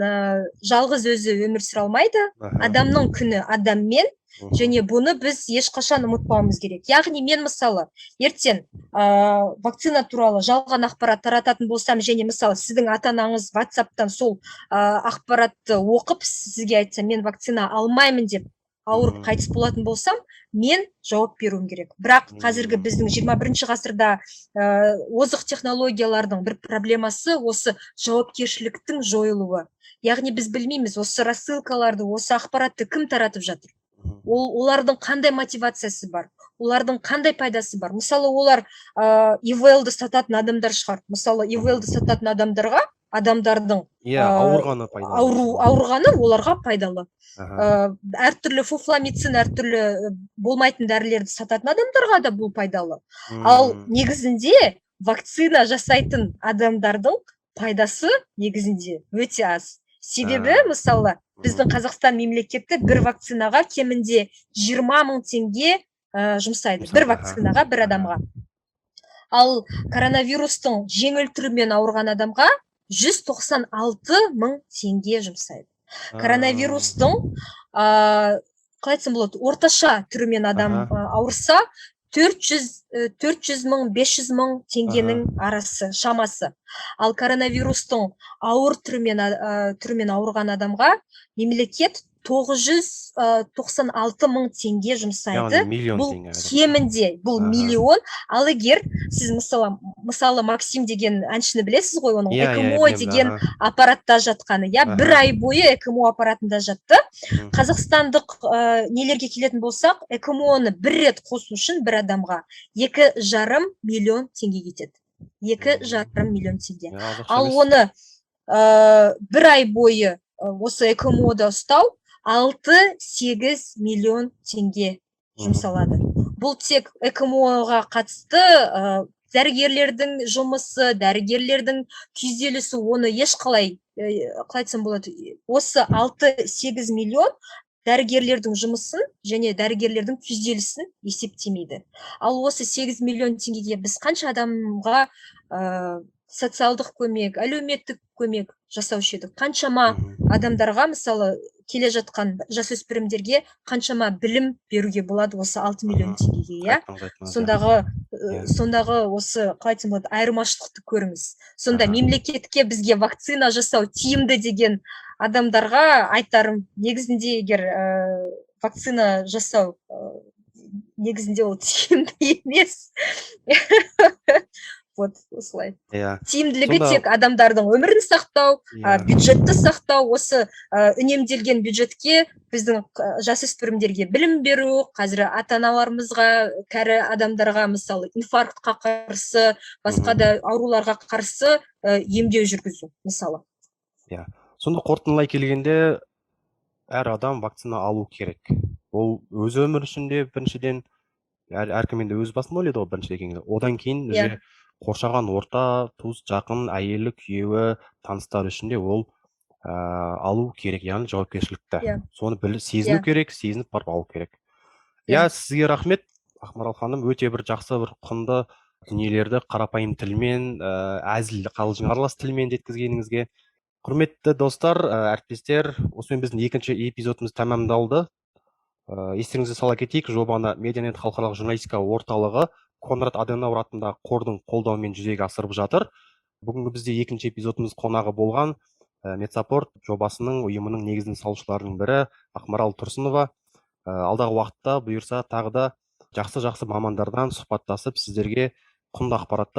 жалғыз өзі өмір сүре алмайды. Адамның күні адаммен, және бұны біз ешқашан ұмытпауымыз керек. Яғни мен мысалы, ертең вакцина туралы жалған ақпарат тарататын болсам, және мысалы сіздің ата-анаңыз WhatsApp-тан сол ақпаратты оқып, сізге айтса, мен вакцина алмаймын деп ауырып қайтыс болатын болсам, мен жауап беруім керек. Бірақ қазіргі біздің 21 ғасырда озық технологиялардың бір проблемасы осы жауапкершіліктің жойылуы. Яғни біз білмейміз, осы рассылкаларды, осы ақпаратты кім таратып жатыр? Олардың қандай мотивациясы бар? Олардың қандай пайдасы бар? Мысалы, олар ИВЛ-ді сататын адамдар шығар. Мысалы, ИВЛ-ді сататын адамдардың ауырғаны оларға пайдалы. Әртүрлі фуфламицин, әртүрлі болмайтын дәрілерді сататын адамдарға да бұл пайдалы. Ал негізінде вакцина жасайтын адамдардың пайдасы негізінде өте аз. Себебі, мысалы, біздің Қазақстан мемлекеті бір вакцинаға кемінде 20 мың теңге жұмсайды. Бір вакцинаға, бір адамға. Ал коронавирустың жеңіл түрімен ауырған адамға 196 мың теңге жұмсайды. Коронавирустың, қалай айтсам болады, орташа түрімен адам ауырса, 400 мың, 500 мың теңгенің арасы, шамасы. Ал коронавирустың ауыр түрімен ауырған адамға мемлекет 996 мың теңге жұмсайды. Бұл кемінде, бұл миллион. Ал егер сіз мысалы Максим деген әншіні білесіз ғой, оның ЭКМО деген аппаратта жатқаны. Бір ай бойы ЭКМО аппаратында жатты. Қазақстандық нелерге келетін болсақ, ЭКМО-ны бір рет қосу үшін бір адамға 2,5 миллион теңге кетеді. 2,5 миллион теңге. Ал оны бір ай бойы осы ЭКМО-да ұстау 6-8 миллион теңге жұмсалады. Бұл тек ЭКМО-ға қатысты дәрігерлердің жұмысы, дәрігерлердің күйзелісі, оны ешқалай, қалай айтсам болады, осы 6-8 миллион дәрігерлердің жұмысын және дәрігерлердің күйзелісін есептемейді. Ал осы 8 миллион теңгеге біз қанша адамға социалдық көмек, әлеуметтік көмек жасаушы едік? Қаншама адамдарға, мысалы, келе жатқан жасөспірімдерге қаншама білім беруге болады осы 6 миллион теңгеге, иә? Сондағы осы, қалай айтсам болады, айырмашылықты көріңіз. Сонда мемлекетке бізге вакцина жасау тиімді деген адамдарға айтарым, негізінде егер вакцина жасау негізінде ол тиімді емес. Вот, осылай. Тиімділігі тек адамдардың өмірін сақтау, бюджетті сақтау, осы үнемделген бюджетке біздің жасөспірімдерге білім беру, қазір ата-аналарымызға, кәрі адамдарға, мысалы, инфарктқа қарсы, басқа да ауруларға қарсы емдеу жүргізу, мысалы. Сонда қорытындылай келгенде, әр адам вакцина алу керек. Ол өз өмір үшінде біріншіден, әркім енді өз басын ойлайды ғой біріншіден. Одан кейін қоршаған орта, туыс, жақын, әйелі, күйеуі, таныстар үшінде ол алу керек, яғни жауапкершілікті. Соны сезіну керек, сезініп барып алу керек. Сізге рахмет, Ақмарал ханым, өте бір жақсы, бір құнды дүниелерді қарапайым тілмен, әзіл, қалжың аралас тілмен жеткізгеніңізге. Құрметті достар, әріптестер, осымен біздің екінші эпизодымыз тәмамдалды. Естеріңізге сала кетейік, жобаны Медианет халықаралық журналистика орталығы Конрад Аденауэр атындағы қордың қолдауымен жүзеге асырып жатыр. Бүгінгі бізде екінші эпизодымыз қонағы болған Медсаппорт жобасының ұйымының негізін салушыларының бірі Ақмарал Тұрсынова. Алдағы уақытта бұйырса тағы да жақсы мамандардан сұхбаттасып, сіздерге құнды ақпараттар